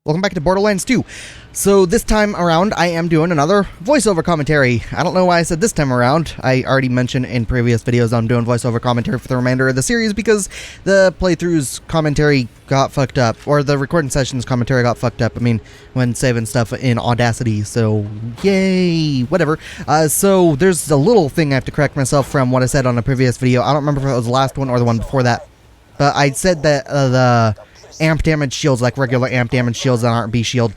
welcome back to Borderlands 2. So this time around, I am doing another voiceover commentary. I don't know why I said this time around. I already mentioned in previous videos I'm doing voiceover commentary for the remainder of the series because the playthrough's commentary got fucked up, or the recording session's commentary got fucked up. I mean, when saving stuff in Audacity, so yay, whatever. So there's a little thing I have to correct myself from what I said on a previous video. I don't remember if it was the last one or the one before that, but I said that the amp damage shields, like regular amp damage shields that aren't B shield,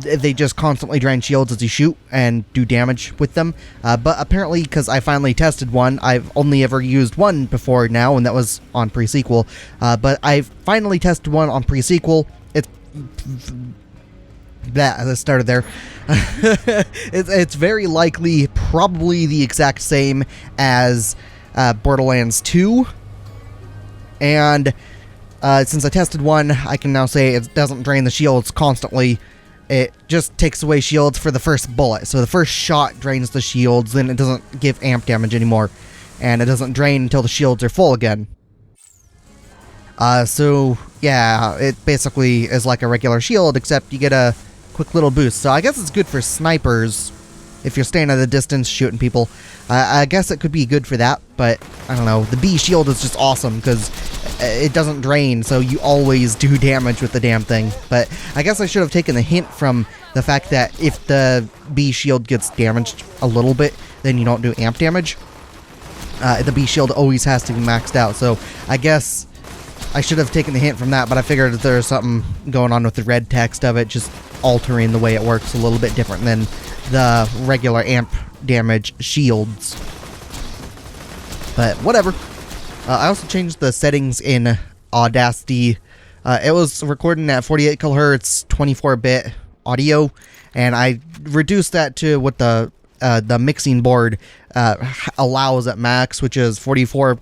they just constantly drain shields as you shoot and do damage with them. But apparently, because I finally tested one, I've only ever used one before now, and that was on pre-sequel. But I finally tested one on pre-sequel. It's that I started there. It's very likely probably the exact same as Borderlands 2, and since I tested one, I can now say it doesn't drain the shields constantly. It just takes away shields for the first bullet. So the first shot drains the shields, then it doesn't give amp damage anymore. And it doesn't drain until the shields are full again. So, yeah, it basically is like a regular shield, except you get a quick little boost. So I guess it's good for snipers if you're staying at a distance shooting people. I guess it could be good for that, but I don't know. The B shield is just awesome because it doesn't drain, so you always do damage with the damn thing. But I guess I should have taken the hint from the fact that if the B shield gets damaged a little bit, then you don't do amp damage. The B shield always has to be maxed out, so I guess I should have taken the hint from that, but I figured that there's something going on with the red text of it, just altering the way it works a little bit different than the regular amp damage shields. But whatever. I also changed the settings in Audacity. It was recording at 48 kHz, 24-bit audio, and I reduced that to what the mixing board allows at max, which is 44.1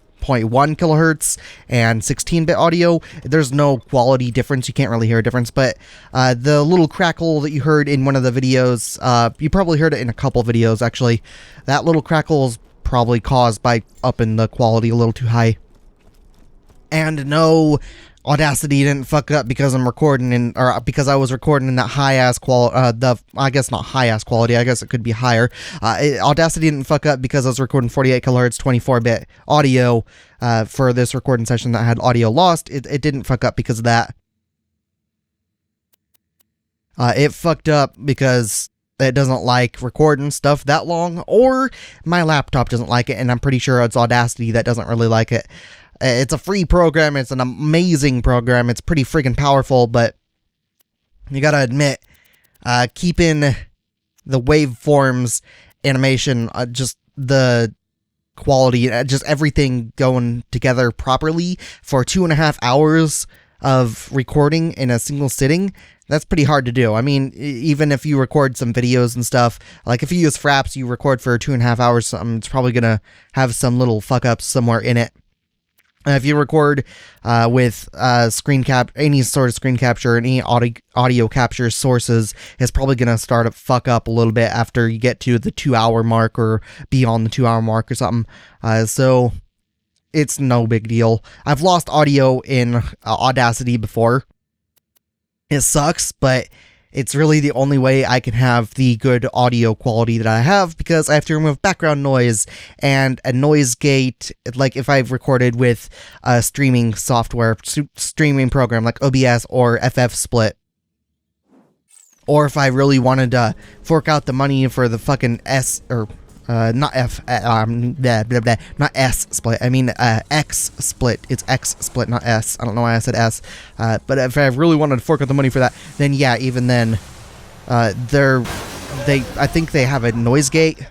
kilohertz and 16-bit audio. There's no quality difference. You can't really hear a difference, but the little crackle that you heard in one of the videos, you probably heard it in a couple videos, actually. That little crackle is probably caused by upping the quality a little too high. And no, Audacity didn't fuck up because I'm recording in, or because I was recording in that high-ass quality, I guess not high-ass quality, I guess it could be higher. Audacity didn't fuck up because I was recording 48 kilohertz, 24-bit audio, for this recording session that had audio lost. It didn't fuck up because of that. It fucked up because it doesn't like recording stuff that long, or my laptop doesn't like it, and I'm pretty sure it's Audacity that doesn't really like it. It's a free program, it's an amazing program, it's pretty friggin' powerful, but you gotta admit, keeping the waveforms, animation, just the quality, just everything going together properly for 2.5 hours of recording in a single sitting, that's pretty hard to do. I mean, even if you record some videos and stuff, like if you use Fraps, you record for 2.5 hours, it's probably gonna have some little fuck-ups somewhere in it. If you record with any sort of screen capture, any audio capture sources, it's probably going to start to fuck up a little bit after you get to the 2-hour mark or beyond the 2-hour mark or something. So it's no big deal. I've lost audio in Audacity before. It sucks, but it's really the only way I can have the good audio quality that I have, because I have to remove background noise and a noise gate. Like if I've recorded with a streaming software, streaming program like OBS or FF Split, or if I really wanted to fork out the money for the fucking not S split. I mean X split. It's X split, not S. I don't know why I said S. But if I really wanted to fork out the money for that, then yeah, even then, I think they have a noise gate.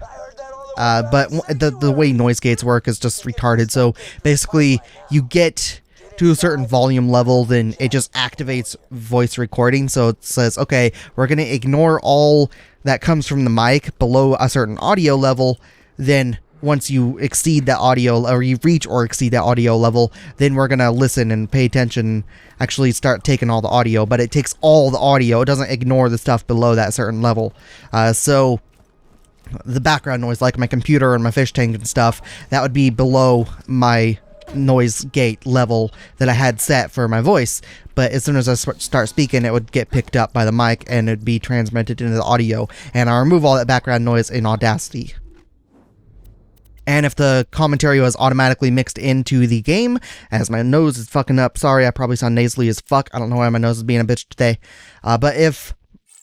But the way noise gates work is just retarded. So basically, you get to a certain volume level, then it just activates voice recording. So it says, okay, we're going to ignore all that comes from the mic below a certain audio level. Then once you exceed that audio, or you reach or exceed that audio level, then we're going to listen and pay attention, actually start taking all the audio. But it takes all the audio. It doesn't ignore the stuff below that certain level. So the background noise, like my computer and my fish tank and stuff, that would be below my noise gate level that I had set for my voice, but as soon as I start speaking, it would get picked up by the mic and it'd be transmitted into the audio, and I remove all that background noise in Audacity. And if the commentary was automatically mixed into the game, as my nose is fucking up, sorry, I probably sound nasally as fuck, I don't know why my nose is being a bitch today, but if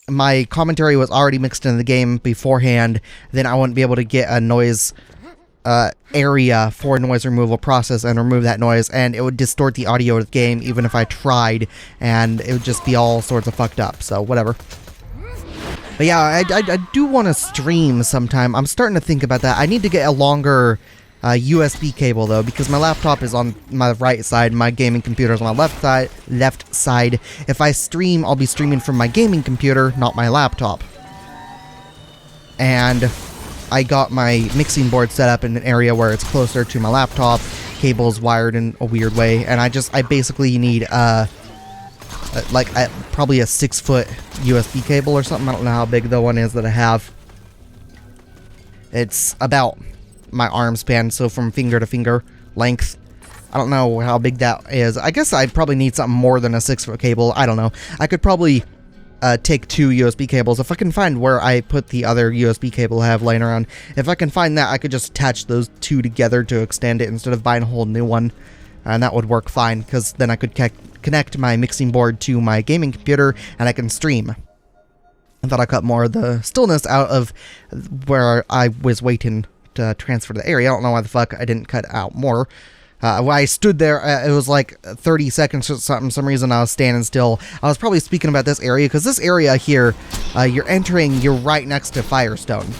my commentary was already mixed into the game beforehand, then I wouldn't be able to get a noise area for noise removal process and remove that noise, and it would distort the audio of the game even if I tried, and it would just be all sorts of fucked up, so whatever. But yeah, I do want to stream sometime. I'm starting to think about that. I need to get a longer USB cable though, because my laptop is on my right side, my gaming computer is on my left side. If I stream, I'll be streaming from my gaming computer, not my laptop. And I got my mixing board set up in an area where it's closer to my laptop, cables wired in a weird way, and I basically need probably a 6-foot USB cable or something. I don't know how big the one is that I have. It's about my arm span, so from finger to finger length. I don't know how big that is. I guess I'd probably need something more than a 6-foot cable. I don't know. I could probably take 2 USB cables. If I can find where I put the other USB cable I have laying around, if I can find that, I could just attach those 2 together to extend it instead of buying a whole new one. And that would work fine, because then I could connect my mixing board to my gaming computer and I can stream. I thought I cut more of the stillness out of where I was waiting to transfer to the area. I don't know why the fuck I didn't cut out more. When I stood there, it was like 30 seconds or something. For some reason I was standing still. I was probably speaking about this area, because this area here, you're right next to Fyrestone.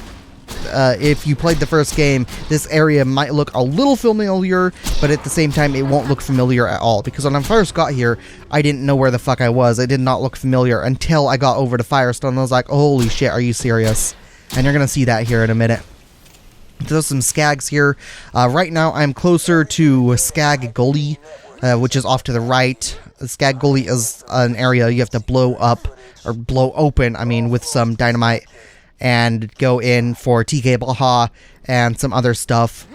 If you played the first game, this area might look a little familiar, but at the same time, it won't look familiar at all. Because when I first got here, I didn't know where the fuck I was. It did not look familiar until I got over to Fyrestone. I was like, holy shit, are you serious? And you're going to see that here in a minute. There's some skags here. Right now, I'm closer to Skag Gully, which is off to the right. Skag Gully is an area you have to blow open, with some dynamite, and go in for TK Baja and some other stuff.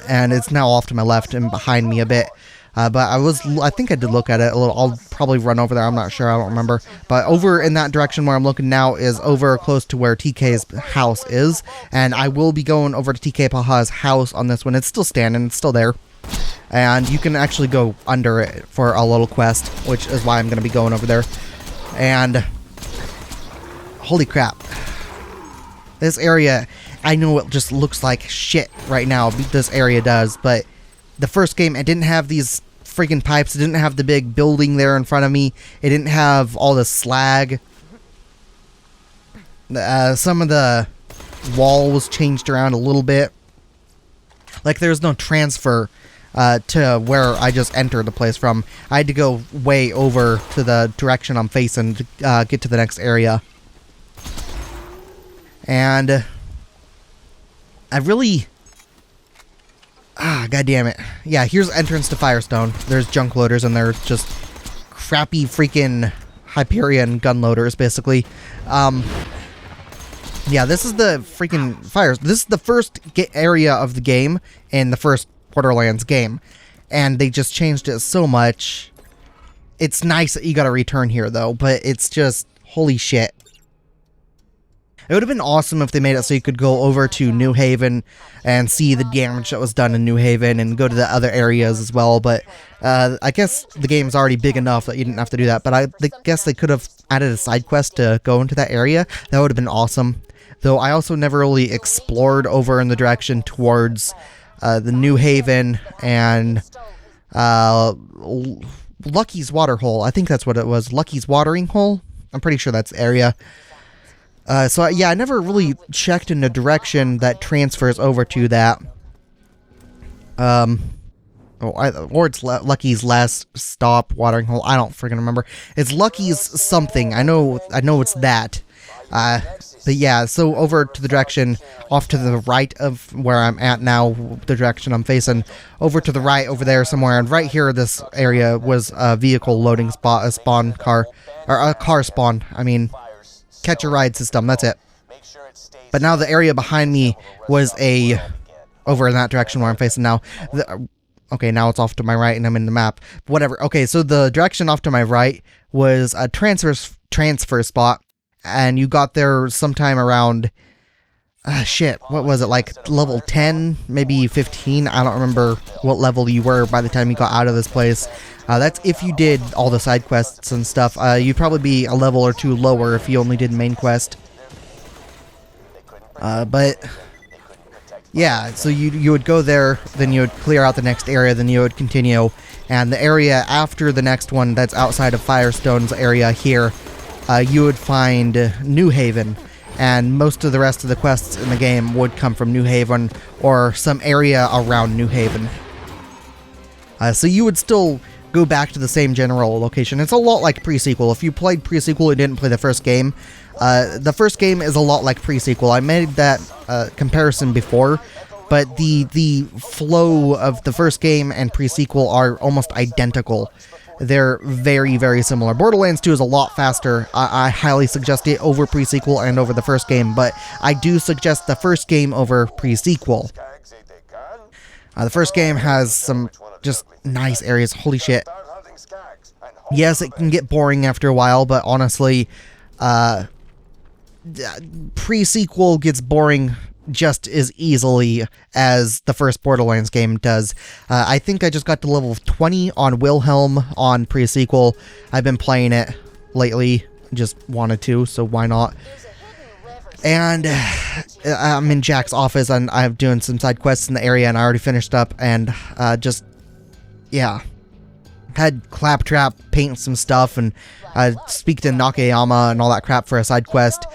And it's now off to my left and behind me a bit. But I think I did look at it a little. I'll probably run over there. I'm not sure. I don't remember. But over in that direction where I'm looking now is over close to where TK's house is. And I will be going over to TK Baja's house on this one. It's still standing. It's still there. And you can actually go under it for a little quest, which is why I'm going to be going over there. And holy crap. This area, I know it just looks like shit right now. This area does, but the first game, it didn't have these freaking pipes. It didn't have the big building there in front of me. It didn't have all the slag. Some of the wall was changed around a little bit. Like, there's no transfer to where I just entered the place from. I had to go way over to the direction I'm facing to get to the next area. And I really... God damn it. Yeah, here's entrance to Fyrestone. There's junk loaders, and they're just crappy freaking Hyperion gun loaders, basically. Yeah, this is the freaking fires. This is the first area of the game in the first Borderlands game. And they just changed it so much. It's nice that you gotta return here, though, but it's just... holy shit. It would have been awesome if they made it so you could go over to New Haven and see the damage that was done in New Haven and go to the other areas as well, but I guess the game's already big enough that you didn't have to do that, but I guess they could have added a side quest to go into that area. That would have been awesome. Though I also never really explored over in the direction towards the New Haven and Lucky's Waterhole. I think that's what it was. Lucky's Watering Hole? I'm pretty sure that's the area. So yeah, I never really checked in the direction that transfers over to that. Or it's Lucky's Last Stop Watering Hole. I don't freaking remember. It's Lucky's something. I know it's that. But yeah, so over to the direction off to the right of where I'm at now, the direction I'm facing, over to the right over there somewhere, and right here this area was a vehicle loading spot, a spawn car, or a car spawn, catch a ride system, that's it. But now the area behind me was over in that direction where I'm facing now, Okay, now it's off to my right and I'm in the map. Whatever. Okay, so the direction off to my right was a transfer spot, and you got there sometime around, shit, what was it, like level 10, maybe 15? I don't remember what level you were by the time you got out of this place. That's if you did all the side quests and stuff. You'd probably be a level or two lower if you only did main quest. But yeah, so you would go there, then you would clear out the next area, then you would continue, and the area after the next one that's outside of Fyrestone's area here, you would find New Haven, and most of the rest of the quests in the game would come from New Haven or some area around New Haven. So you would still go back to the same general location. It's a lot like pre-sequel. If you played pre-sequel and didn't play the first game is a lot like pre-sequel. I made that comparison before, but the flow of the first game and pre-sequel are almost identical. They're very, very similar. Borderlands 2 is a lot faster. I highly suggest it over pre-sequel and over the first game, but I do suggest the first game over pre-sequel. The first game has some just nice areas. Holy shit. Yes, it can get boring after a while, but honestly, pre-sequel gets boring just as easily as the first Borderlands game does. I think I just got to level 20 on Wilhelm on pre-sequel. I've been playing it lately, just wanted to, so why not? And I'm in Jack's office and I'm doing some side quests in the area and I already finished up and just, yeah. Had Claptrap paint some stuff and speak to Nakayama and all that crap for a side quest.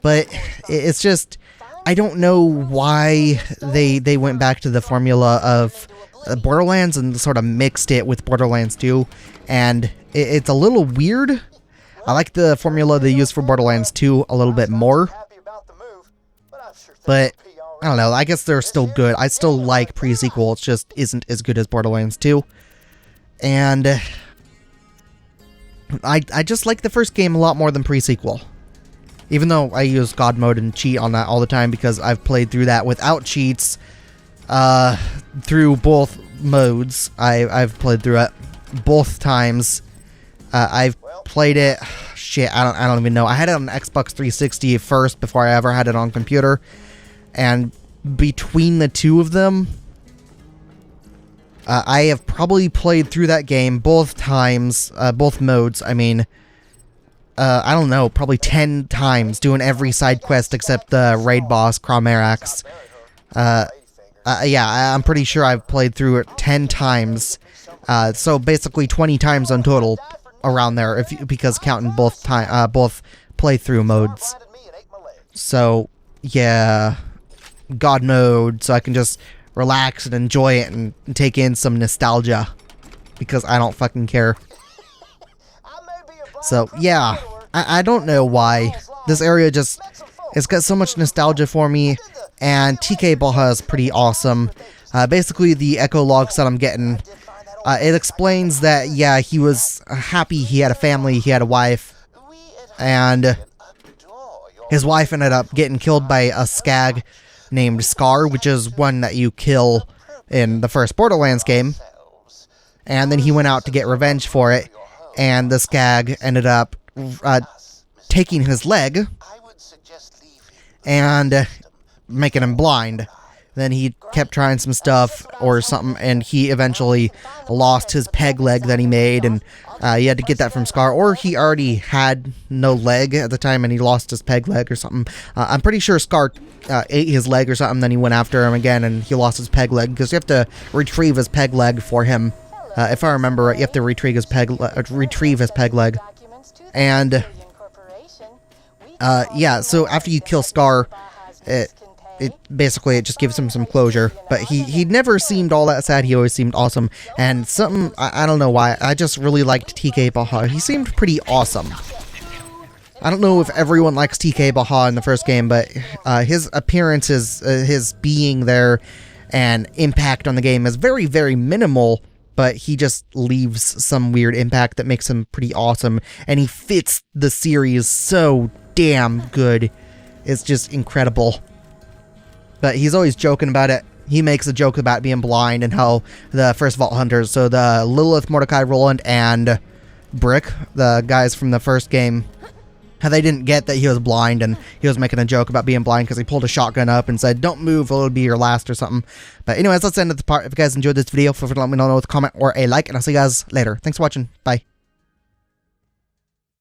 But it's just, I don't know why they went back to the formula of Borderlands and sort of mixed it with Borderlands 2. And it's a little weird. I like the formula they used for Borderlands 2 a little bit more. But, I don't know, I guess they're still good. I still like pre-sequel, it just isn't as good as Borderlands 2. And I just like the first game a lot more than pre-sequel. Even though I use God mode and cheat on that all the time because I've played through that without cheats through both modes. I've played through it both times. I've played it, shit, I don't even know. I had it on Xbox 360 first before I ever had it on computer. And between the two of them, I have probably played through that game both times, both modes, I mean, I don't know, probably 10 times, doing every side quest except the raid boss, Cramerax. Yeah, I'm pretty sure I've played through it 10 times, so basically 20 times on total, around there, because counting both playthrough modes. So, yeah, God mode, so I can just relax and enjoy it and take in some nostalgia, because I don't fucking care. So, yeah, I don't know why. This area just, it's got so much nostalgia for me, and TK Baja is pretty awesome. Basically, the echo logs that I'm getting, it explains that, yeah, he was happy, he had a family, he had a wife, and his wife ended up getting killed by a skag named Scar, which is one that you kill in the first Borderlands game. And then he went out to get revenge for it, and the skag ended up taking his leg and making him blind. Then he kept trying some stuff or something, and he eventually lost his peg leg that he made, and he had to get that from Scar, or he already had no leg at the time and he lost his peg leg or something. I'm pretty sure Scar ate his leg or something, then he went after him again and he lost his peg leg, because you have to retrieve his peg leg for him. If I remember right, you have to retrieve his peg leg. And, yeah, so after you kill Scar, it basically, it just gives him some closure, but he never seemed all that sad. He always seemed awesome, and something, I don't know why, I just really liked TK Baja. He seemed pretty awesome. I don't know if everyone likes TK Baja in the first game, but his appearance, his being there and impact on the game is very, very minimal, but he just leaves some weird impact that makes him pretty awesome, and he fits the series so damn good. It's just incredible. But he's always joking about it. he makes a joke about being blind and how the first Vault Hunters, so the Lilith, Mordecai, Roland, and Brick, the guys from the first game, how they didn't get that he was blind, and he was making a joke about being blind because he pulled a shotgun up and said, don't move, it'll be your last or something. But anyways, let's end at the part. If you guys enjoyed this video, feel free to let me know with a comment or a like, and I'll see you guys later. Thanks for watching. Bye.